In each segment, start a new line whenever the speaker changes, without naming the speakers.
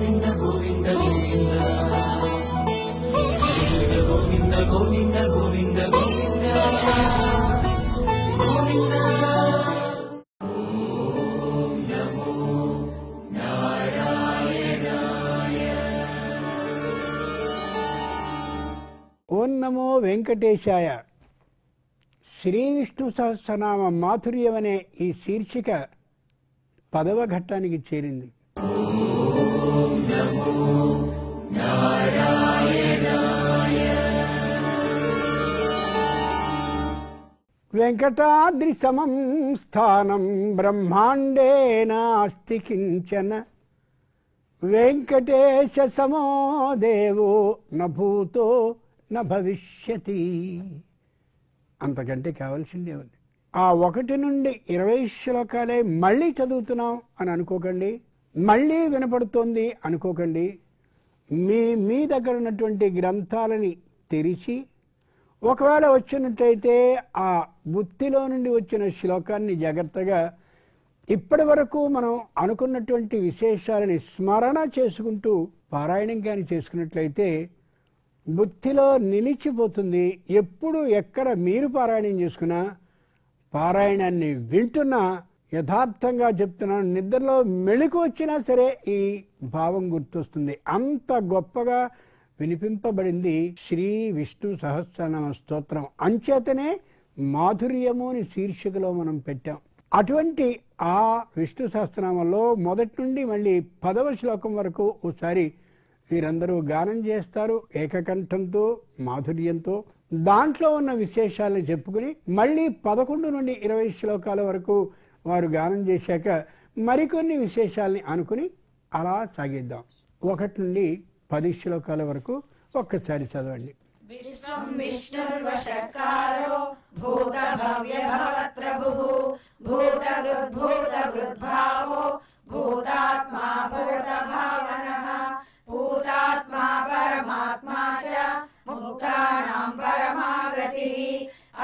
ఓం నమో వెంకటేశాయ. శ్రీ విష్ణు సహస్రనామ మాధుర్యం అనే ఈ శీర్షిక 10వ ఘట్టానికి చేరింది. వెంకటాద్రి సమం స్థానం బ్రహ్మాండే నాస్తి కించన, వెంకటేశ సమో దేవో న భూతో న భవిష్యతి. అంతకంటే కావాల్సిందే ఉంది. ఆ 1 నుండి 20 శ్లోకాలే మళ్ళీ చదువుతున్నాం అని అనుకోకండి, మళ్ళీ వినపడుతోంది అనుకోకండి. మీ దగ్గర ఉన్నటువంటి గ్రంథాలని తెరిచి ఒకవేళ వచ్చినట్టయితే ఆ బుత్తిలో నుండి వచ్చిన శ్లోకాన్ని జాగ్రత్తగా ఇప్పటి వరకు మనం అనుకున్నటువంటి విశేషాలని స్మరణ చేసుకుంటూ పారాయణం కానీ చేసుకున్నట్లయితే బుద్ధిలో నిలిచిపోతుంది. ఎప్పుడు ఎక్కడ మీరు పారాయణం చేసుకున్నా, పారాయణాన్ని వింటున్నా, యథార్థంగా చెప్తున్నాను, నిద్రలో మెళుకు వచ్చినా సరే ఈ భావం గుర్తొస్తుంది. అంత గొప్పగా వినిపింపబడింది శ్రీ విష్ణు సహస్రనామ స్తోత్రం. అంచేతనే మాధుర్యము అని శీర్షికలో మనం పెట్టాం. అటువంటి ఆ విష్ణు సహస్రనామంలో మొదటి నుండి మళ్ళీ 10వ శ్లోకం వరకు ఒకసారి వీరందరూ గానం చేస్తారు ఏకకంఠంతో, మాధుర్యంతో. దాంట్లో ఉన్న విశేషాలను చెప్పుకుని మళ్ళీ 11 నుండి 20 శ్లోకాల వరకు వారు గానం చేశాక మరికొన్ని విశేషాలని అనుకుని అలా సాగిద్దాం. 1 నుండి 10 శ్లోకాల వరకు ఒక్కసారి చదవండి.
విశ్వం విష్ణుర్వషట్కారో భూత భవ్య భవత్ ప్రభుః భూత హృద్భూత హృద్భావో భూతాత్మా భూత భావనః భూతాత్మా పరమాత్మా చ ముక్తానాం పరమాగతిః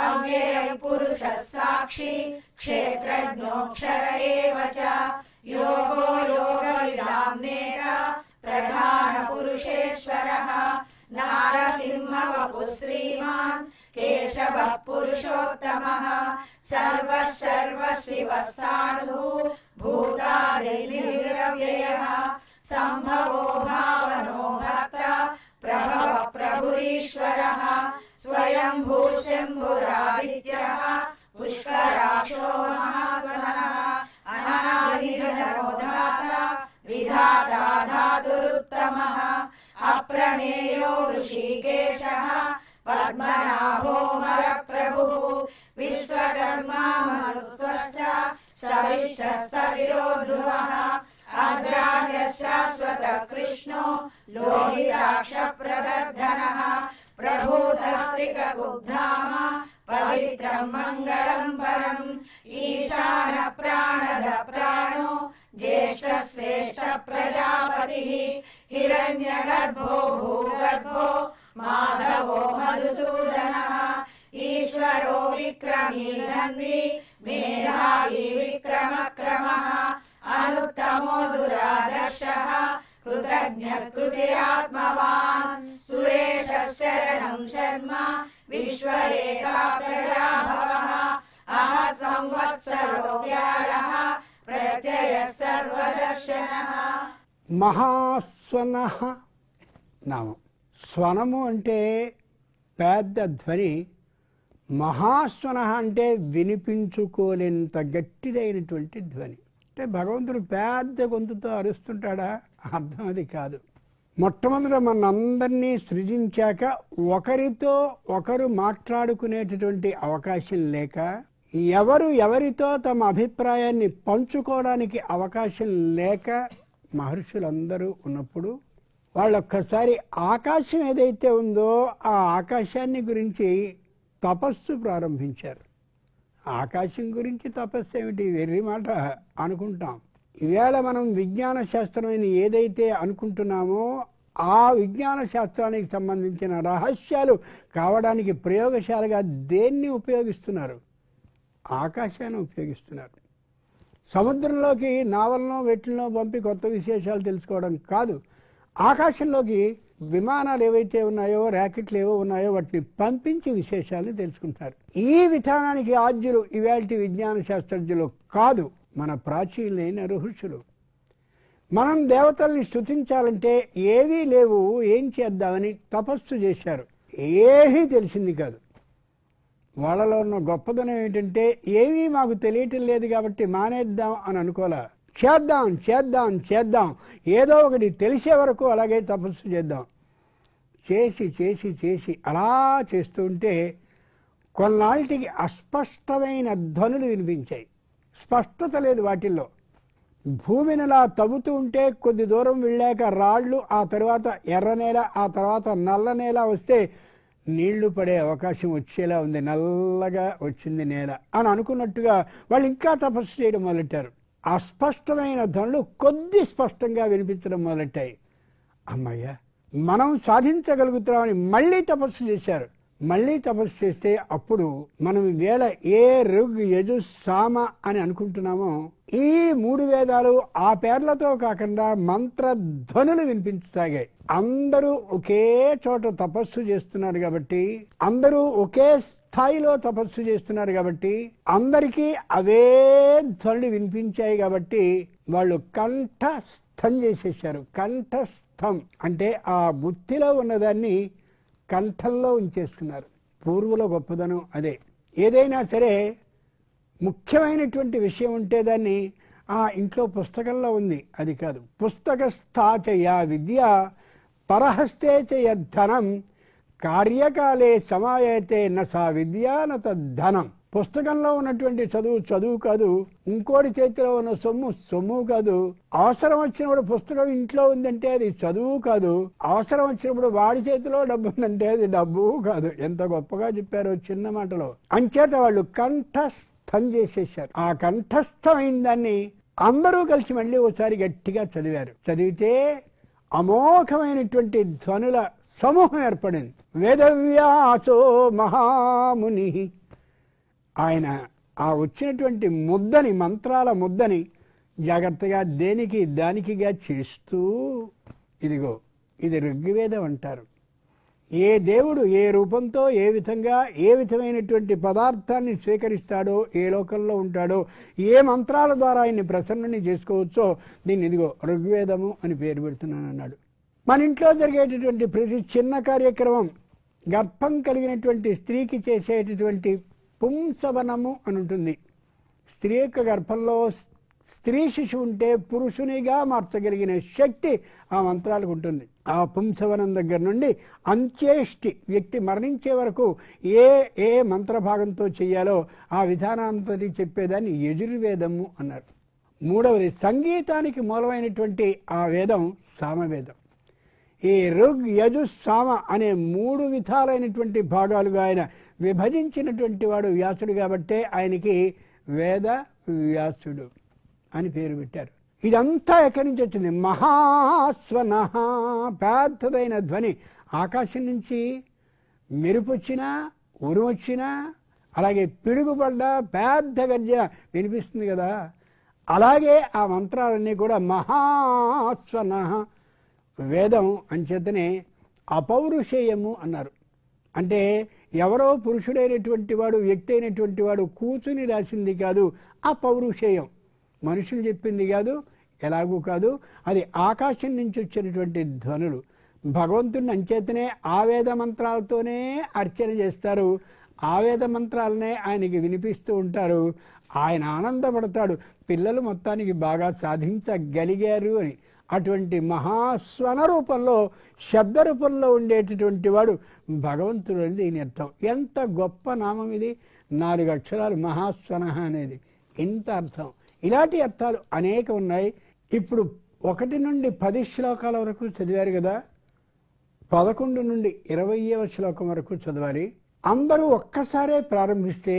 అవ్యయ పురుషः సాక్షి క్షేత్రజ్ఞోక్షర ఏవ చ యోగో యోగవిదాం నేత ప్రధాన పురుషేశ్వరః నారసింహ వపు శ్రీమాన్ కేశవః పురుషోత్తమః సర్వః సర్వశివస్థాణుః భూతాదిర్నిరవ్యయః సంభవో భావనో భక్త ప్రభవ ప్రభురీశ్వరః స్వయంభూ శంభురాదిత్యః పుష్కరాక్షో మహాసనః అనాదిధనో ధాత విధాతా ధాతురుత్తమః అప్రమేయో ఋషికేశః పద్మనాభో వరప్రభుః విశ్వకర్మా మనుస్వష్ట సవిష్టస్తవిరో ధ్రువః అగ్రాహ్య శాశ్వత కృష్ణో లోహితాక్ష ప్రదర్ధనః ప్రభూతస్త్రికగుగ్ధామ పవిత్రం మంగళం పరం ఈశాన ప్రాణద ప్రాణో జ్యేష్ఠ శ్రేష్ఠ ప్రజాపతిః హిరణ్యగర్భో భూగర్భో మాధవో మధుసూదనః ఈశ్వరో విక్రమీ ధన్వి మేధావి విక్రమక్రమః అనుత్తమో దురాదర్శః కృతజ్ఞ కృతిరాత్మవాన్ సురేశ శరణం శర్మ విశ్వరేఖా ప్రజాభవః అహ సంవత్సరో వ్యాళః ప్రత్యయ సర్వదర్శనః.
మహాస్వనః నామం. స్వనము అంటే పెద్ద ధ్వని, మహాస్వనః అంటే వినిపించుకోలేంత గట్టిదైనటువంటి ధ్వని. అంటే భగవంతుడు పెద్ద గొంతుతో అరుస్తుంటాడా? అర్థం అది కాదు. మొట్టమొదట మనందరినీ సృజించాక ఒకరితో ఒకరు మాట్లాడుకునేటటువంటి అవకాశం లేక, ఎవరు ఎవరితో తమ అభిప్రాయాన్ని పంచుకోవడానికి అవకాశం లేక మహర్షులందరూ ఉన్నప్పుడు వాళ్ళొక్కసారి ఆకాశం ఏదైతే ఉందో ఆ ఆకాశాన్ని గురించి తపస్సు ప్రారంభించారు. ఆకాశం గురించి తపస్సు ఏమిటి, వెర్రి మాట అనుకుంటాం. ఈవేళ మనం విజ్ఞాన శాస్త్రమైన ఏదైతే అనుకుంటున్నామో ఆ విజ్ఞాన శాస్త్రానికి సంబంధించిన రహస్యాలు కావడానికి ప్రయోగశాలగా దేన్ని ఉపయోగిస్తున్నారు? ఆకాశాన్ని ఉపయోగిస్తున్నారు. సముద్రంలోకి నావలను వెట్లను పంపి కొత్త విశేషాలు తెలుసుకోవడం కాదు, ఆకాశంలోకి విమానాలు ఏవైతే ఉన్నాయో, ర్యాకెట్లు ఏవో ఉన్నాయో వాటిని పంపించి విశేషాలను తెలుసుకుంటారు. ఈ విధానానికి ఆద్యులు ఇవాల్టి విజ్ఞాన శాస్త్రజ్ఞులు కాదు, మన ప్రాచీనైన ఋషులు. మనం దేవతల్ని స్తుతించాలంటే ఏవీ లేవు, ఏం చేద్దామని తపస్సు చేశారు. ఏమీ తెలిసింది కాదు. వాళ్ళలో ఉన్న గొప్పదనం ఏంటంటే ఏమీ మాకు తెలియటం లేదు కాబట్టి మానేద్దాం అని అనుకోలే. చేద్దాం చేద్దాం చేద్దాం, ఏదో ఒకటి తెలిసే వరకు అలాగే తపస్సు చేద్దాం. చేసి చేసి చేసి అలా చేస్తూ ఉంటే కొన్నాళ్ళకి అస్పష్టమైన ధ్వనులు వినిపించాయి. స్పష్టత లేదు వాటిల్లో. భూమిని అలా తవ్వుతూ ఉంటే కొద్ది దూరం వెళ్ళాక రాళ్ళు, ఆ తర్వాత ఎర్ర నేల, ఆ తర్వాత నల్ల నేల వస్తే నీళ్లు పడే అవకాశం వచ్చేలా ఉంది. నల్లగా వచ్చింది నేల అని అనుకున్నట్టుగా వాళ్ళు ఇంకా తపస్సు చేయడం మొదలెట్టారు. అస్పష్టమైన ధ్వనులు కొద్ది స్పష్టంగా వినిపించడం మొదలెట్టాయి. అమ్మయ్య, మనం సాధించగలుగుతామని మళ్ళీ తపస్సు చేశారు. మళ్ళీ తపస్సు చేస్తే అప్పుడు మనం వేళ ఏ ఋగ్ యజు సామ అని అనుకుంటున్నామో ఈ 3 వేదాలు ఆ పేర్లతో కాకుండా మంత్రధ్వనులు వినిపించసాగాయి. అందరూ ఒకే చోట తపస్సు చేస్తున్నారు కాబట్టి, అందరూ ఒకే స్థాయిలో తపస్సు చేస్తున్నారు కాబట్టి, అందరికీ అవే ధ్వనులు వినిపించాయి కాబట్టి వాళ్ళు కంఠస్థం చేసేసారు. కంఠస్థం అంటే ఆ బుద్ధిలో ఉన్నదాన్ని కంఠంలో ఉంచేసుకున్నారు. పూర్వుల గొప్పదనం అదే. ఏదైనా సరే ముఖ్యమైనటువంటి విషయం ఉంటే దాన్ని ఇంట్లో పుస్తకంలో ఉంది అది కాదు. పుస్తకస్థాచయ విద్య పరహస్తే యద్ధనం కార్యకాలే సమాయతే న సా విద్య న తద్ధనం. పుస్తకంలో ఉన్నటువంటి చదువు కాదు, ఇంకోటి చేతిలో ఉన్న సొమ్ము కాదు. అవసరం వచ్చినప్పుడు పుస్తకం ఇంట్లో ఉందంటే అది చదువు కాదు. అవసరం వచ్చినప్పుడు వాడి చేతిలో డబ్బు ఉందంటే అది డబ్బు కాదు. ఎంత గొప్పగా చెప్పారో చిన్న మాటలో. అంచేత వాళ్ళు కంఠస్థం చేసేసారు. ఆ కంఠస్థమైన దాన్ని అందరూ కలిసి మళ్ళీ ఒకసారి గట్టిగా చదివారు. చదివితే అమోఘమైనటువంటి ధ్వనుల సమూహం ఏర్పడింది. వేదవ్యాసో మహాముని, ఆయన ఆ వచ్చినటువంటి ముద్దని, మంత్రాల ముద్దని జాగ్రత్తగా దేనికి దానికిగా చేస్తూ, ఇదిగో ఇది ఋగ్వేదం అంటారు. ఏ దేవుడు ఏ రూపంతో ఏ విధంగా ఏ విధమైనటువంటి పదార్థాన్ని స్వీకరిస్తాడో, ఏ లోకంలో ఉంటాడో, ఏ మంత్రాల ద్వారా ఆయన్ని ప్రసన్నుని చేసుకోవచ్చో దీన్ని ఇదిగో ఋగ్వేదము అని పేరు పెడుతున్నాను అన్నాడు. మన ఇంట్లో జరిగేటటువంటి ప్రతి చిన్న కార్యక్రమం, గర్భం కలిగినటువంటి స్త్రీకి చేసేటటువంటి పుంసవనము అని ఉంటుంది. స్త్రీ యొక్క గర్భంలో స్త్రీ శిశువు ఉంటే పురుషునిగా మార్చగలిగిన శక్తి ఆ మంత్రాలకు ఉంటుంది. ఆ పుంసవనం దగ్గర నుండి అంత్యేష్టి, వ్యక్తి మరణించే వరకు ఏ మంత్రభాగంతో చేయాలో ఆ విధానాంతటి చెప్పేదాన్ని యజుర్వేదము అన్నారు. మూడవది సంగీతానికి మూలమైనటువంటి ఆ వేదం సామవేదం. ఈ ఋగ్ యజు సామ అనే 3 విధాలైనటువంటి భాగాలుగా ఆయన విభజించినటువంటి వాడు వ్యాసుడు కాబట్టే ఆయనకి వేద వ్యాసుడు అని పేరు పెట్టారు. ఇదంతా ఎక్కడి నుంచి వచ్చింది? మహాస్వన, పెద్దదైన ధ్వని. ఆకాశం నుంచి మెరుపు వచ్చినా, ఉరుము వచ్చినా, అలాగే పిడుగుపడ్డా పెద్ద గర్జన వినిపిస్తుంది కదా. అలాగే ఆ మంత్రాలన్నీ కూడా మహాస్వన వేదం అంచేతనే అపౌరుషేయము అన్నారు. అంటే ఎవరో పురుషుడైనటువంటి వాడు, వ్యక్తి అయినటువంటి వాడు కూర్చుని రాసింది కాదు అపౌరుషేయం. మనుషులు చెప్పింది కాదు, ఎలాగూ కాదు. అది ఆకాశం నుంచి వచ్చినటువంటి ధ్వనులు. భగవంతుడిని అంచేతనే ఆ వేద మంత్రాలతోనే అర్చన చేస్తారు. ఆ వేద మంత్రాలనే ఆయనకి వినిపిస్తూ ఉంటారు. ఆయన ఆనందపడతాడు, పిల్లలు మొత్తానికి బాగా సాధించగలిగారు అని. అటువంటి మహాస్వన రూపంలో, శబ్ద రూపంలో ఉండేటటువంటి వాడు భగవంతుడు అని దీని అర్థం. ఎంత గొప్ప నామం ఇది! 4 అక్షరాలు మహాస్వన అనేది. ఇంత అర్థం. ఇలాంటి అర్థాలు అనేక ఉన్నాయి. ఇప్పుడు 1 నుండి 10 శ్లోకాల వరకు చదివారు కదా. 11 నుండి 20వ శ్లోకం వరకు చదవాలి. అందరూ ఒక్కసారే ప్రారంభిస్తే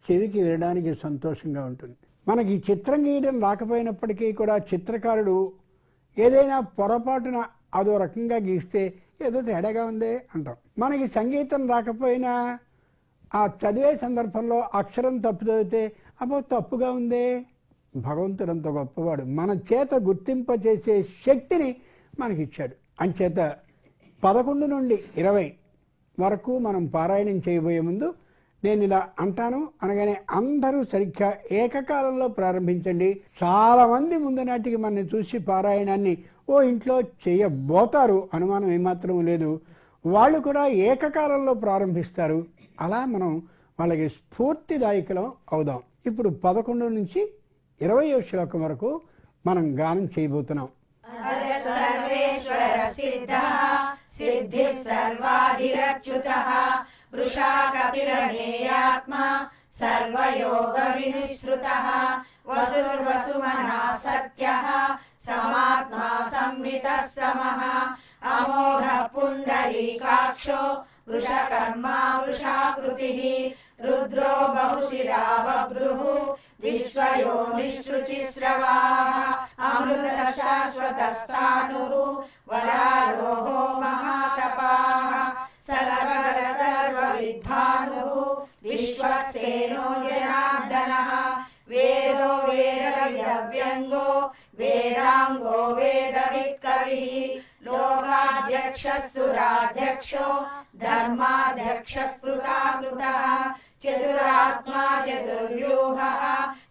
చెవికి వినడానికి సంతోషంగా ఉంటుంది. మనకి చిత్రం గీయడం రాకపోయినప్పటికీ కూడా చిత్రకారుడు ఏదైనా పొరపాటున అదో రకంగా గీస్తే ఏదో తేడాగా ఉందే అంటాం. మనకి సంగీతం రాకపోయినా ఆ చదివే సందర్భంలో అక్షరం తప్పు చదివితే అబ్బో తప్పుగా ఉందే, భగవంతుడంత గొప్పవాడు, మన చేత గుర్తింపచేసే శక్తిని మనకిచ్చాడు. అంచేత 11 నుండి 20 వరకు మనం పారాయణం చేయబోయే ముందు నేను ఇలా అంటాను అనగానే అందరూ సరిగ్గా ఏకకాలంలో ప్రారంభించండి. చాలామంది ముందు నాటికి మనని చూసి పారాయణాన్ని ఇంట్లో చేయబోతారు, అనుమానం ఏమాత్రం లేదు. వాళ్ళు కూడా ఏకకాలంలో ప్రారంభిస్తారు. అలా మనం వాళ్ళకి స్ఫూర్తిదాయకులం అవుదాం. ఇప్పుడు 11 నుంచి 20వ శ్లోకం వరకు మనం గానం చేయబోతున్నాం.
సర్వేశ్వర సిద్ధః సిద్ధిః సర్వాధిరచ్యుతః వృషా కపిలమేయాత్మా సర్వయోగ వినిశ్రుతః వసుర్వసుమనః సత్యః సమాత్మా సంవితః సమః అమోఘ పుండరీకాక్షో వృషకర్మా వృషాకృతిః రుద్రో బహుశిరా బభ్రుః విశ్వయో నిశ్రుతిస్రవాః అమృత శాశ్వతస్థాణుః వరారోహో మహాతపాః సర్వగత సర్వవిద్వానుః విశ్వసేనో జనార్దనః వేదో వేదవ్యంగో వేదాంగో వేదవిత్కవిః లోకాధ్యక్షः సురాధ్యక్షో ధర్మాధ్యక్షः కృతాకృతః చతురాత్మా చతుర్వ్యూహః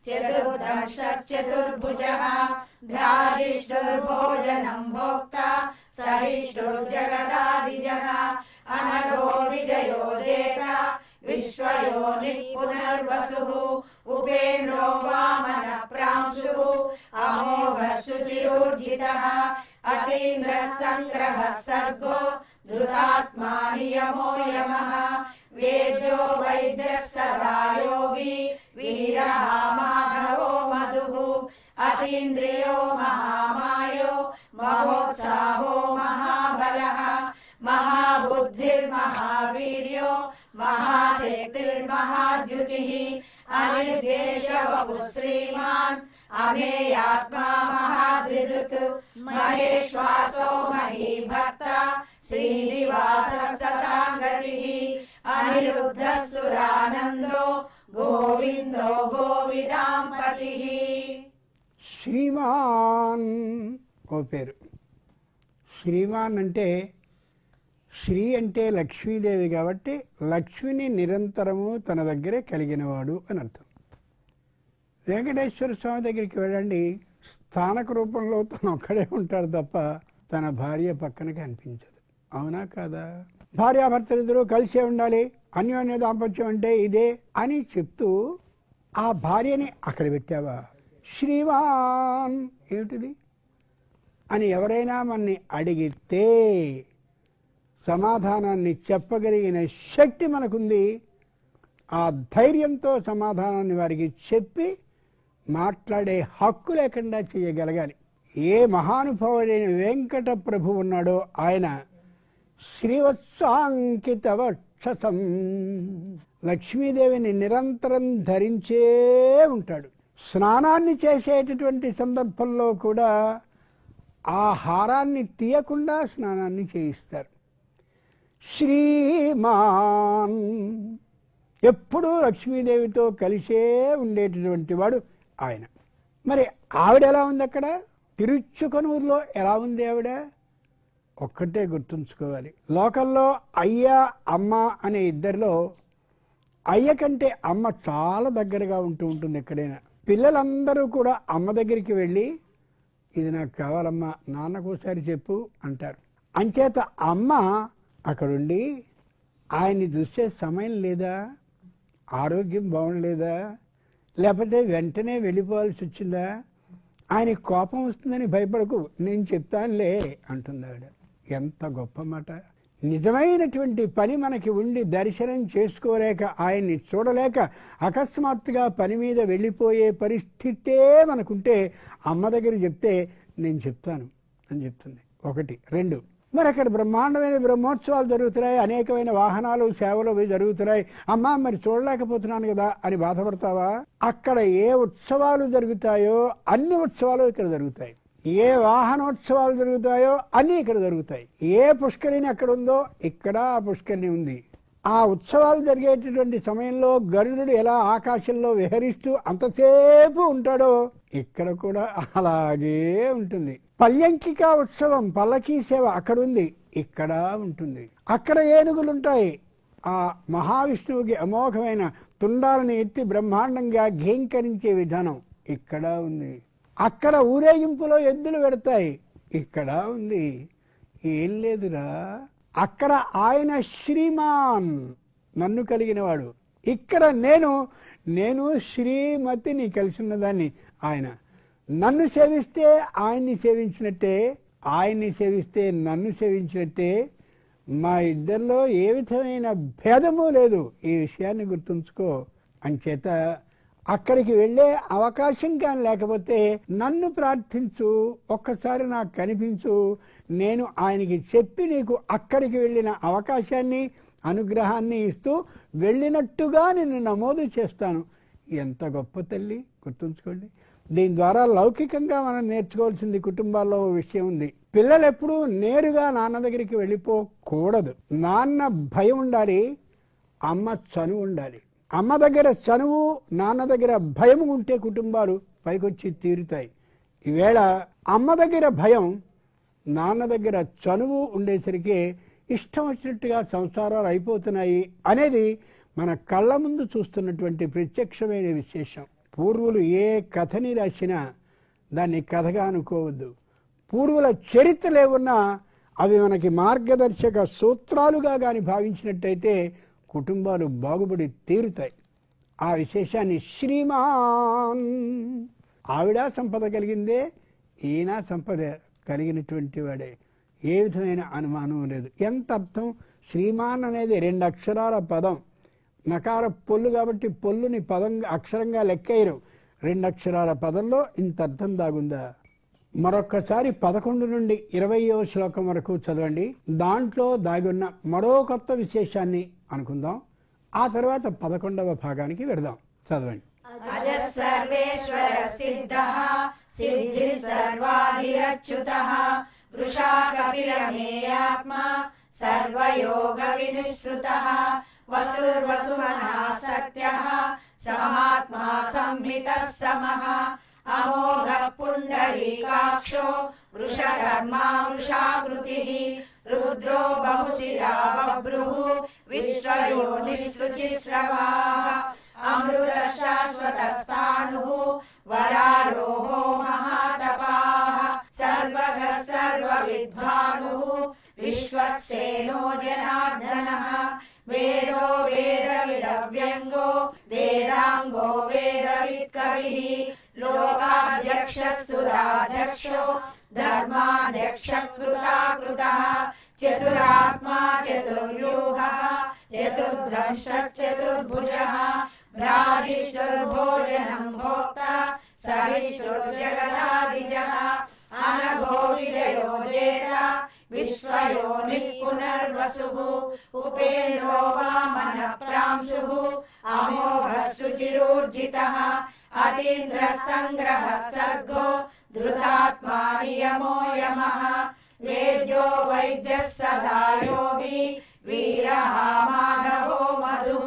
చతుర్దంశశ్చతుర్భుజः భ్రాజిష్ఠుర్భోజనం భోక్తా సహిష్ఠుర్జగదాదిజः అనఘో విజయో జేత విశ్వయోనిః పునర్వసుః ఉపేంద్రో వామన ప్రాంశుః అమోఘః శుచిరూర్జితः అతీంద్రः సంగ్రహः సర్గో ధృతాత్మా నియమో యమః వేద్యో వైద్యः సదా యోగి వీరः మాధవో మధుః అతీంద్రియో మహామాయో మహోత్సాహో మహాబలః మహాబుద్ధిర్మహావీర్యో మహాశక్తిర్మహాద్యుతిః అనిర్దేశ వపుః శ్రీమాన్ అమేయాత్మా మహాధృక్ మహేశ్వాసో మహీభక్త శ్రీనివాసः సదాంగతిః అనిరుద్ధः సురానందో గోవిందో గోవిదాంపతిః.
శ్రీమాన్ ఓ పేరు. శ్రీమాన్ అంటే శ్రీ అంటే లక్ష్మీదేవి కాబట్టి లక్ష్మిని నిరంతరము తన దగ్గరే కలిగినవాడు అని అర్థం. వెంకటేశ్వర స్వామి దగ్గరికి వెళ్ళండి, స్థానక రూపంలో తను ఒక్కడే ఉంటాడు తప్ప తన భార్య పక్కన కనిపించదు. అవునా కాదా? భార్యాభర్తలిద్దరూ కలిసే ఉండాలి, అన్యోన్య దాంపత్యం అంటే ఇదే అని చెప్తూ ఆ భార్యని అక్కడ పెట్టావా? శ్రీమాన్ ఏమిటిది అని ఎవరైనా మనని అడిగితే సమాధానాన్ని చెప్పగలిగిన శక్తి మనకుంది. ఆ ధైర్యంతో సమాధానాన్ని వారికి చెప్పి మాట్లాడే హక్కు లేకుండా చేయగలగాలి. ఏ మహానుభావుడైన వెంకట ప్రభు ఉన్నాడో ఆయన శ్రీవత్సాంకిత వక్షసం లక్ష్మీదేవిని నిరంతరం ధరించే ఉంటాడు. స్నానాన్ని చేసేటటువంటి సందర్భంలో కూడా ఆ హారాన్ని తీయకుండా స్నానాన్ని చేయిస్తారు. శ్రీమాన్ ఎప్పుడూ లక్ష్మీదేవితో కలిసే ఉండేటటువంటి వాడు ఆయన. మరి ఆవిడ ఎలా ఉంది? అక్కడ తిరుచుకనూరులో ఎలా ఉంది ఆవిడ? ఒక్కటే గుర్తుంచుకోవాలి. లోకల్లో అయ్య అమ్మ అనే ఇద్దరిలో అయ్య కంటే అమ్మ చాలా దగ్గరగా ఉంటుంది. ఎక్కడైనా పిల్లలందరూ కూడా అమ్మ దగ్గరికి వెళ్ళి ఇది నాకు కావాలమ్మా, నాన్నకు ఒకసారి చెప్పు అంటారు. అంచేత అమ్మ అక్కడుండి ఆయన్ని చూసే సమయం లేదా, ఆరోగ్యం బాగుండలేదా, లేకపోతే వెంటనే వెళ్ళిపోవాల్సి వచ్చిందా, ఆయనకి కోపం వస్తుందని భయపడకు, నేను చెప్తానులే అంటుంది ఆవిడ. ఎంత గొప్ప మాట! నిజమైనటువంటి పని మనకి ఉండి దర్శనం చేసుకోలేక ఆయన్ని చూడలేక అకస్మాత్తుగా పని మీద వెళ్ళిపోయే పరిస్థితే మనకుంటే అమ్మ దగ్గర చెప్తే నేను చెప్తాను అని చెప్తుంది. ఒకటి. రెండు, మరి అక్కడ బ్రహ్మాండమైన బ్రహ్మోత్సవాలు జరుగుతున్నాయి, అనేకమైన వాహనాలు సేవలు జరుగుతున్నాయి. అమ్మా మరి చూడలేకపోతున్నాను కదా అని బాధపడతావా? అక్కడ ఏ ఉత్సవాలు జరుగుతాయో అన్ని ఉత్సవాలు ఇక్కడ జరుగుతాయి. ఏ వాహనోత్సవాలు జరుగుతాయో అన్నీ ఇక్కడ జరుగుతాయి. ఏ పుష్కరిణి అక్కడ ఉందో ఇక్కడ ఆ పుష్కరిణి ఉంది. ఆ ఉత్సవాలు జరిగేటటువంటి సమయంలో గరుడుడు ఎలా ఆకాశంలో విహరిస్తూ అంతసేపు ఉంటాడో ఇక్కడ కూడా అలాగే ఉంటుంది. పల్యంకిక ఉత్సవం, పల్లకీ సేవ అక్కడ ఉంది, ఇక్కడ ఉంటుంది. అక్కడ ఏనుగులుంటాయి. ఆ మహావిష్ణువుకి అమోఘమైన తుండాలను ఎత్తి బ్రహ్మాండంగా ఘేంకరించే విధానం ఇక్కడ ఉంది. అక్కడ ఊరేగింపులో ఎద్దులు పెడతాయి, ఇక్కడ ఉంది. ఏం లేదురా, అక్కడ ఆయన శ్రీమాన్, నన్ను కలిగినవాడు. ఇక్కడ నేను శ్రీమతిని కలిసి ఉన్నదాన్ని. ఆయన నన్ను సేవిస్తే ఆయన్ని సేవించినట్టే, ఆయన్ని సేవిస్తే నన్ను సేవించినట్టే. మా ఇద్దరిలో ఏ విధమైన భేదము లేదు. ఈ విషయాన్ని గుర్తుంచుకో. అంచేత అక్కడికి వెళ్ళే అవకాశం కానీ లేకపోతే నన్ను ప్రార్థించు, ఒక్కసారి నాకు కనిపించు, నేను ఆయనకి చెప్పి నీకు అక్కడికి వెళ్ళిన అవకాశాన్ని అనుగ్రహాన్ని ఇస్తూ వెళ్ళినట్టుగా నిన్ను నమోదు చేస్తాను. ఎంత గొప్ప తల్లి, గుర్తుంచుకోండి. దీని ద్వారా లౌకికంగా మనం నేర్చుకోవాల్సింది కుటుంబాల్లో విషయం ఉంది. పిల్లలు ఎప్పుడూ నేరుగా నాన్న దగ్గరికి వెళ్ళిపోకూడదు. నాన్న భయం ఉండాలి, అమ్మ చనువు ఉండాలి. అమ్మ దగ్గర చనువు, నాన్న దగ్గర భయం ఉంటే కుటుంబాలు పైకొచ్చి తీరుతాయి. ఈవేళ అమ్మ దగ్గర భయం, నాన్న దగ్గర చనువు ఉండేసరికి ఇష్టం వచ్చినట్టుగా సంసారాలు అయిపోతున్నాయి అనేది మన కళ్ళ ముందు చూస్తున్నటువంటి ప్రత్యక్షమైన విశేషం. పూర్వులు ఏ కథని రాసినా దాన్ని కథగా అనుకోవద్దు. పూర్వుల చరిత్రలు ఏమన్నా అవి మనకి మార్గదర్శక సూత్రాలుగా కానీ భావించినట్టయితే కుటుంబాలు బాగుపడి తీరుతాయి. ఆ విశేషాన్ని శ్రీమాన్, ఆవిడ సంపద కలిగిందే, ఈయన సంపద కలిగినటువంటి వాడే, ఏ విధమైన అనుమానం లేదు. ఎంత అర్థం! శ్రీమాన్ అనేది 2 అక్షరాల పదం, నకార పొల్లు కాబట్టి పొల్లుని పదంగా అక్షరంగా లెక్కయ్యరు. 2 అక్షరాల పదంలో ఇంత అర్థం దాగుందా? మరొక్కసారి 11 నుండి 20వ శ్లోకం వరకు చదవండి. దాంట్లో దాగున్న మరో కొత్త విశేషాన్ని అనుకుందాం. ఆ తర్వాత 11వ భాగానికి వెళదాం. చదవండి.
అజః సర్వేశ్వర సిద్ధః సిద్ధి సర్వాధిరచ్యుతః వృషా కపిలమేయాత్మా సర్వయోగ వినిశ్రుతః వసుర్వసుమనః సత్యః సమాత్మా సంహితః సమః అమోఘ పుండరీకాక్షో వృషకర్మా వృషాకృతిః రుద్రో బహుశిరా బభ్రుః విశ్వయోనిసృచిస్రవాః అమృత శాశ్వతస్థాణుః వరారోహో మహాతపాః సర్వగః సర్వవిద్వానుః విశ్వక్సేనో జనార్దనః వేదో వేదవిదవ్యంగో వేదాంగో వేదవిత్కవిః లోకాధ్యక్షः సురాధ్యక్షో ధర్మాధ్యక్షः కృతాకృతః చతురాత్మా చతుర్వ్యూహः చతుర్దంష్ట్రः చతుర్భుజः భ్రాజిష్ఠుర్భోజనం భోక్తా సవిష్ఠుర్జగదాదిజः అనఘో విజయో జేత విశ్వయోనిః పునర్వసుః ఉపేంద్రో వామనః ప్రాంశుః అమోఘः శుచిరూర్జితः అతీంద్రः సంగ్రహः సర్గో ధృతాత్మా నియమో యమः వేద్యో వైద్యः సదా యోగి వీరः మాధవో మధుః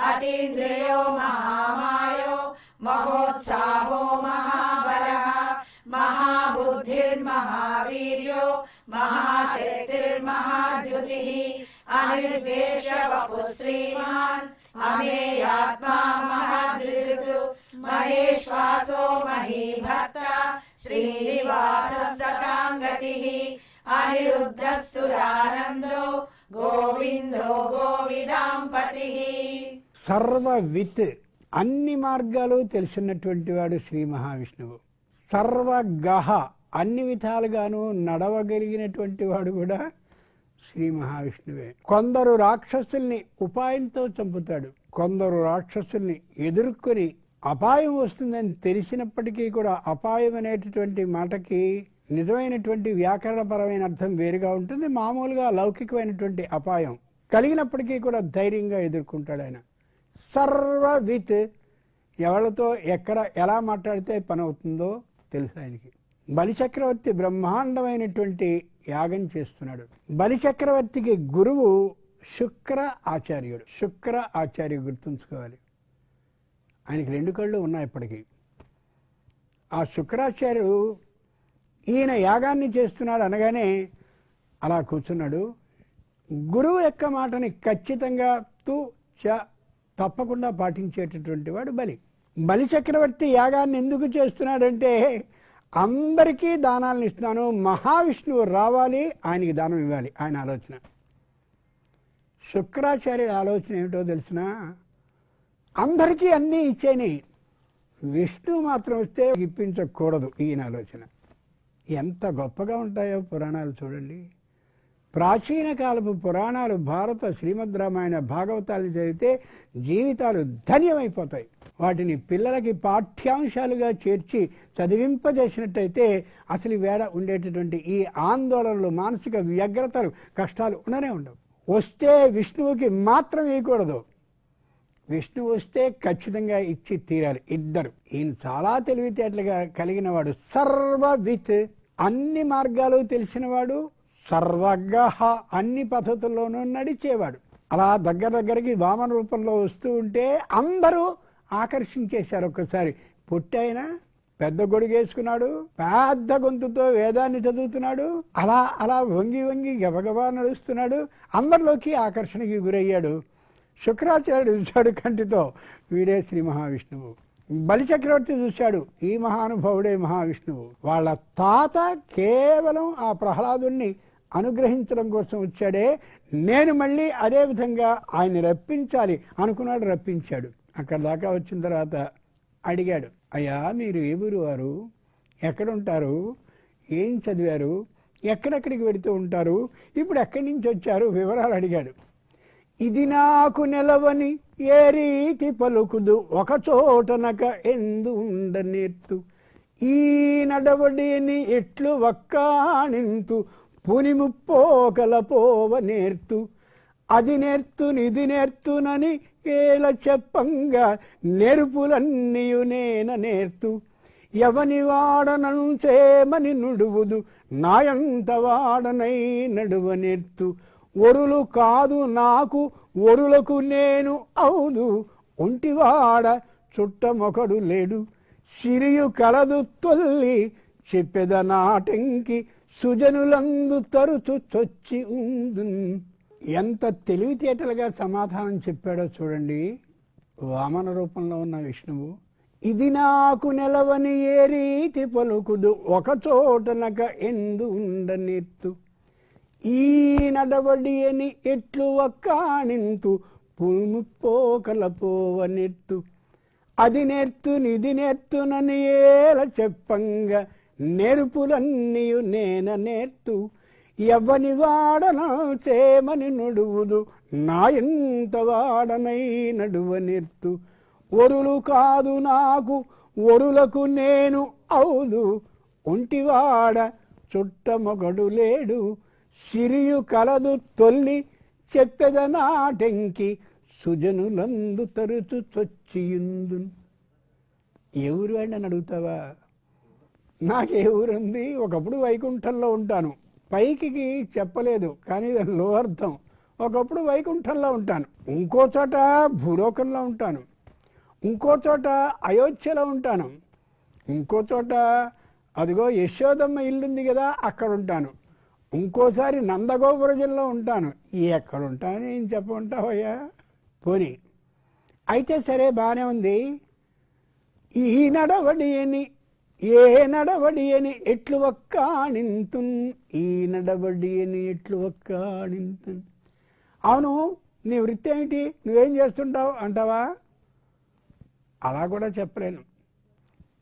అతీంద్రియో మహామాయో మహోత్సాహో మహాబలః మహాబుద్ధిర్మహావీర్యో మహాశక్తిర్మహాద్యుతిః అనిర్దేశ వపుః శ్రీమాన్ అమేయాత్మా మహాదృదృక్ మహేశ్వాసో మహీభర్త శ్రీనివాసः సతాంగతిః అనిరుద్ధः సురానందో గోవిందో గోవిదాంపతిః.
సర్వవిత్, అన్ని మార్గాలు తెలిసినటువంటి వాడు శ్రీ మహావిష్ణువు. సర్వగహ, అన్ని విధాలుగాను నడవగలిగినటువంటి వాడు కూడా శ్రీ మహావిష్ణువే. కొందరు రాక్షసుల్ని ఉపాయంతో చంపుతాడు, కొందరు రాక్షసుల్ని ఎదుర్కొని అపాయం వస్తుందని తెలిసినప్పటికీ కూడా అపాయం అనేటటువంటి మాటకి నిజమైనటువంటి వ్యాకరణపరమైన అర్థం వేరుగా ఉంటుంది. మామూలుగా లౌకికమైనటువంటి అపాయం కలిగినప్పటికీ కూడా ధైర్యంగా ఎదుర్కొంటాడు ఆయన. సర్వవిత్, ఎవరితో ఎక్కడ ఎలా మాట్లాడితే పని అవుతుందో తెలుసు ఆయనకి. బలిచక్రవర్తి బ్రహ్మాండమైనటువంటి యాగం చేస్తున్నాడు. బలిచక్రవర్తికి గురువు శుక్ర ఆచార్యుడు. శుక్ర ఆచార్యుడు గుర్తుంచుకోవాలి. ఆయనకి 2 కళ్ళు ఉన్నాయి ఇప్పటికీ. ఆ శుక్రాచార్యుడు ఈయన యాగాన్ని చేస్తున్నాడు అనగానే అలా కూర్చున్నాడు. గురువు యొక్క మాటని ఖచ్చితంగా తప్పకుండా పాటించేటటువంటి వాడు బలి. బలి చక్రవర్తి యాగాన్ని ఎందుకు చేస్తున్నాడంటే అందరికీ దానాలను ఇస్తున్నాను, మహావిష్ణువు రావాలి, ఆయనకి దానం ఇవ్వాలి, ఆయన ఆలోచన. శుక్రాచార్యుడి ఆలోచన ఏమిటో తెలిసిన, అందరికీ అన్నీ ఇచ్చేని, విష్ణువు మాత్రం వస్తే ఇప్పించకూడదు, ఈయన ఆలోచన. ఎంత గొప్పగా ఉంటాయో పురాణాలు చూడండి. ప్రాచీన కాలపు పురాణాలు, భారత శ్రీమద్ రామాయణ భాగవతాలను చదివితే జీవితాలు ధన్యమైపోతాయి. వాటిని పిల్లలకి పాఠ్యాంశాలుగా చేర్చి చదివింపజేసినట్టయితే అసలు వేళ ఉండేటటువంటి ఈ ఆందోళనలు, మానసిక వ్యగ్రతలు, కష్టాలు ఉండనే ఉండవు. వస్తే విష్ణువుకి మాత్రం ఇవ్వకూడదు, విష్ణువు వస్తే ఖచ్చితంగా ఇచ్చి తీరాలి. ఇద్దరు. ఈయన చాలా తెలివితేటలుగా కలిగిన వాడు, సర్వవిత్, అన్ని మార్గాలు తెలిసినవాడు, సర్వజ్ఞ, అన్ని పద్ధతుల్లోనూ నడిచేవాడు. అలా దగ్గరికి వామన రూపంలో వస్తూ ఉంటే అందరూ ఆకర్షించేశారు. ఒక్కసారి పుట్టైన పెద్ద గొడుగేసుకున్నాడు, పెద్ద గొంతుతో వేదాన్ని చదువుతున్నాడు, అలా వంగి గబగబా నడుస్తున్నాడు. అందరిలోకి ఆకర్షణకి గురయ్యాడు. శుక్రాచార్యుడు చూశాడు కంటితో, వీడే శ్రీ మహావిష్ణువు. బలిచక్రవర్తి చూశాడు, ఈ మహానుభావుడే మహావిష్ణువు. వాళ్ళ తాత కేవలం ఆ ప్రహ్లాదుణ్ణి అనుగ్రహించడం కోసం వచ్చాడే, నేను మళ్ళీ అదే విధంగా ఆయన్ని రప్పించాలి అనుకున్నాడు. రప్పించాడు. అక్కడ దాకా వచ్చిన తర్వాత అడిగాడు, అయ్యా మీరు ఏ ఊరు వారు, ఎక్కడుంటారు, ఏం చదివారు, ఎక్కడెక్కడికి వెళుతూ ఉంటారు, ఇప్పుడు ఎక్కడి నుంచి వచ్చారు, వివరాలు అడిగాడు. ఇది నాకు నెలవని ఏ రీతి పలుకుదు, ఒక చోటనక ఎందు ఉండనేర్తు, ఈ నడవడిని ఎట్లు వక్కాణింతు, పునిముప్పోకల పోవ నేర్తు, అది నేర్తుని ఇది నేర్తునని ఏల చెప్పంగా, నెరుపులన్నీయు నేన నేర్తు, ఎవని వాడనంచేమని నుడువుదు, నాయంత వాడనై నడువ నేర్తు, ఒరులు కాదు నాకు ఒరులకు నేను అవుదు, ఒంటివాడ చుట్టమొకడు లేడు, సిరియు కలదు తొల్లి చెప్పెద నాటంకి, సుజనులందు తరుచు చొచ్చి ఉందు. ఎంత తెలివితేటలుగా సమాధానం చెప్పాడో చూడండి వామన రూపంలో ఉన్న విష్ణువు. ఇది నాకు నెలవని ఏ రీతి పలుకుదు, ఒక చోటనక ఎందు ఉండనెత్తు, ఈ నడవడి అని ఎట్లు వక్కాణింతు, పుముపోకల పోవనెత్తు, అది నేర్తు నిది నేర్తునని ఏల చెప్పంగా, నెరుపులన్నీయు నేన నేర్తు, ఎవని వాడన చేమని నడువుదు, నాయంత వాడనై నడువ నేర్తు, ఒరులు కాదు నాకు ఒరులకు నేను అవుదు, ఒంటివాడ చుట్టమొగడు లేడు, సిరియు కలదు తొల్లి చెప్పెద నాటంకి, సుజనులందు తరుచు చొచ్చియుందు. ఏ ఊరు వాడిని అని అడుగుతావా? నాకే ఊరుంది, ఒకప్పుడు వైకుంఠంలో ఉంటాను, పైకి చెప్పలేదు కానీ దానిలో అర్థం. ఒకప్పుడు వైకుంఠంలో ఉంటాను, ఇంకో చోట భూలోకంలో ఉంటాను, ఇంకో చోట అయోధ్యలో ఉంటాను, ఇంకో చోట అదిగో యశోదమ్మ ఇల్లుంది కదా అక్కడ ఉంటాను, ఇంకోసారి నందగోపురజంలో ఉంటాను. ఎక్కడ ఉంటాను ఏం చెప్పమంటావయ్యా? పోనీ అయితే సరే, బాగానే ఉంది. ఈ నడవడి అని ఏ నడవడి అని ఎట్లు వక్కాణింతున్, ఈ నడవడి అని ఎట్లు వక్కాణింతున్. అవును, నీ వృత్తి ఏమిటి, నువ్వేం చేస్తుంటావు అంటావా? అలా కూడా చెప్పలేను.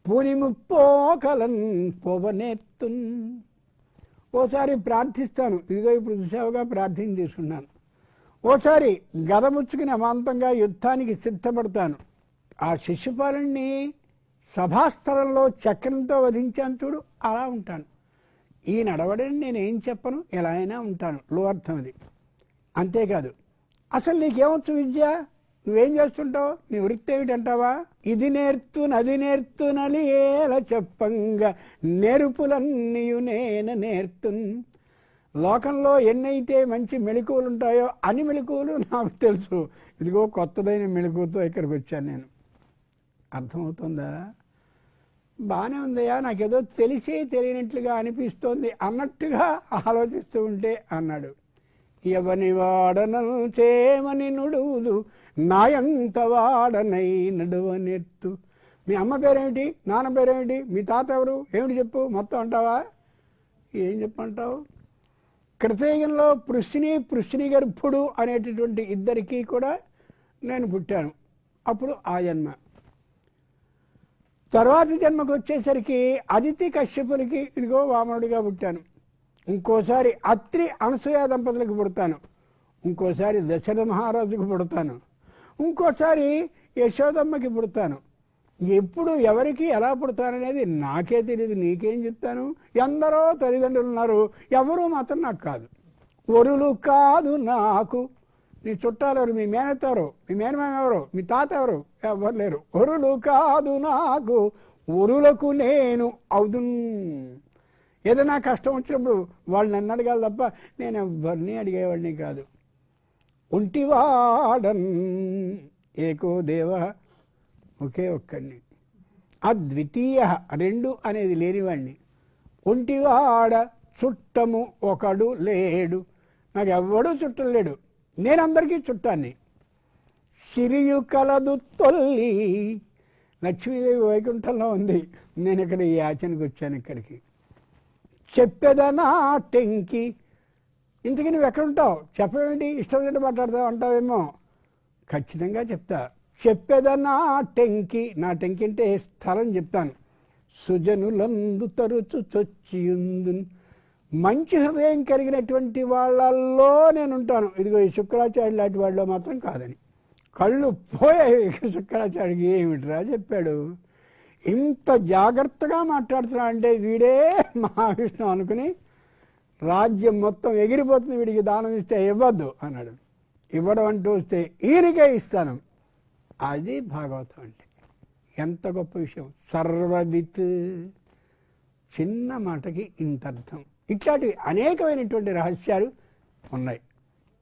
పునిముప్పోకలన్ పోవనెత్తున్. ఓసారి ప్రార్థిస్తాను, ఇదిగో ఇప్పుడు చూసావుగా ప్రార్థన చేసుకున్నాను. ఓసారి గదముచ్చుకుని అమాంతంగా యుద్ధానికి సిద్ధపడతాను. ఆ శిశుపాలుని సభాస్థలంలో చక్రంతో వధించాను చూడు, అలా ఉంటాను. ఈ నడవడని నేనేం చెప్పను, ఎలా అయినా ఉంటాను, లో అర్థం అది. అంతేకాదు, అసలు నీకేమొచ్చు విద్య, నువ్వేం చేస్తుంటావు, నీ వృత్తి ఏమిటంటావా? ఇది నేర్తు నది నేర్తునని ఏల చెప్పంగా, నెరుపులన్నీయు నేన నేర్తున్, లోకంలో ఎన్నైతే మంచి మెళకువలు ఉంటాయో అన్ని మెళకువలు నాకు తెలుసు. ఇదిగో కొత్తదైన మెళకువతో ఇక్కడికి వచ్చాను నేను. అర్థమవుతుందా? బాగానే ఉందయ్యా, నాకేదో తెలిసి తెలియనట్లుగా అనిపిస్తోంది అన్నట్టుగా ఆలోచిస్తూ ఉంటే అన్నాడు, ఎవని వాడనను చేమని నుడువుదు నాయంత వాడనై నడువనెత్తు. మీ అమ్మ పేరేమిటి, నాన్న పేరేమిటి, మీ తాత ఎవరు, ఏమిటి చెప్పు, మొత్తం అంటావా? ఏం చెప్పంటావు? కృతయుగంలో పృశ్ని గర్భుడు అనేటటువంటి ఇద్దరికీ కూడా నేను పుట్టాను. అప్పుడు ఆ జన్మ. తర్వాతి జన్మకు వచ్చేసరికి అదితి కశ్యపులకి ఇదిగో వామనుడిగా పుట్టాను. ఇంకోసారి అత్రి అనసూయ దంపతులకు పుడతాను. ఇంకోసారి దశరథ మహారాజుకు పుడతాను. ఇంకోసారి యశోదమ్మకి పుడతాను. ఎప్పుడు ఎవరికి ఎలా పుడతాననేది నాకే తెలియదు, నీకేం చెప్తాను? ఎందరో తల్లిదండ్రులు ఉన్నారు, ఎవరూ మాత్రం నాకు కాదు. ఒరులు కాదు నాకు. నీ చుట్టాలెవరు, మీ మేనత్త ఎవరు, మీ మేనమామ ఎవరు, మీ తాత ఎవరు, ఎవరు లేరు. ఒరులు కాదు నాకు, ఒరులకు నేను అవుదున్. ఏదైనా కష్టం వచ్చినప్పుడు వాళ్ళు నన్ను అడగాలి తప్ప నేను ఎవరిని అడిగేవాడిని కాదు. ఒంటివాడన్ ఏకో దేవ, ఒకే ఒక్కడిని. అద్వితీయ, రెండు అనేది లేనివాడిని. ఒంటివాడ చుట్టము ఒకడు లేడు, నాకు ఎవడూ చుట్టం లేడు, నేనందరికీ చుట్టాన్ని. సిరియు కలదు తొల్లి, లక్ష్మీదేవి వైకుంఠంలో ఉంది, నేను ఇక్కడ ఈ యాచనకు వచ్చాను. ఇక్కడికి చెప్పేదనా టెంకి. ఇంతకీ నువ్వు ఎక్కడుంటావు, చెప్పేమిటి, ఇష్టం మాట్లాడతావు అంటావేమో, ఖచ్చితంగా చెప్తా. చెప్పేదనా టెంకి, నా టెంకి అంటే స్థలం చెప్తాను. సుజనులందు తరుచు చొచ్చియుందు, మంచి హృదయం కలిగినటువంటి వాళ్ళల్లో నేను ఉంటాను. ఇదిగో ఈ శుక్రాచార్య లాంటి వాళ్ళలో మాత్రం కాదని. కళ్ళు పోయాయి శుక్రాచార్యకి. ఏమిట్రా చెప్పాడు, ఇంత జాగ్రత్తగా మాట్లాడుతున్నా అంటే వీడే మహావిష్ణు అనుకుని రాజ్యం మొత్తం ఎగిరిపోతుంది, వీడికి దానం ఇస్తే ఇవ్వద్దు అన్నాడు. ఇవ్వడం అంటూ వస్తే ఈయనకే ఇస్తాను. అది భాగవతం అంటే. ఎంత గొప్ప విషయం. సర్వవిత్, చిన్న మాటకి ఇంత అర్థం. ఇట్లాంటివి అనేకమైనటువంటి రహస్యాలు ఉన్నాయి.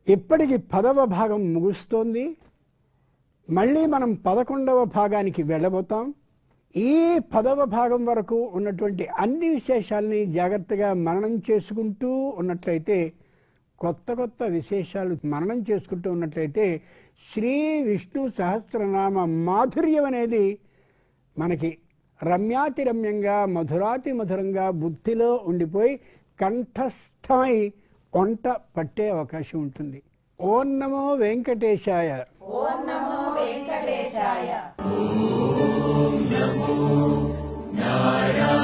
ఇప్పటికి 10వ భాగం ముగుస్తోంది. మళ్ళీ మనం 11వ భాగానికి వెళ్ళబోతాం. ఈ 10వ భాగం వరకు ఉన్నటువంటి అన్ని విశేషాలని జాగ్రత్తగా మననం చేసుకుంటూ ఉన్నట్లయితే, కొత్త కొత్త విశేషాలు మననం చేసుకుంటూ ఉన్నట్లయితే శ్రీ విష్ణు సహస్రనామ మాధుర్యం అనేది మనకి రమ్యాతి రమ్యంగా, మధురాతి మధురంగా బుద్ధిలో ఉండిపోయి కంఠస్థమై వంట పట్టే అవకాశం ఉంటుంది. ఓం నమో వెంకటేశాయ.
ఓం నమో వెంకటేశాయ.
ఓం నమో నారాయణాయ.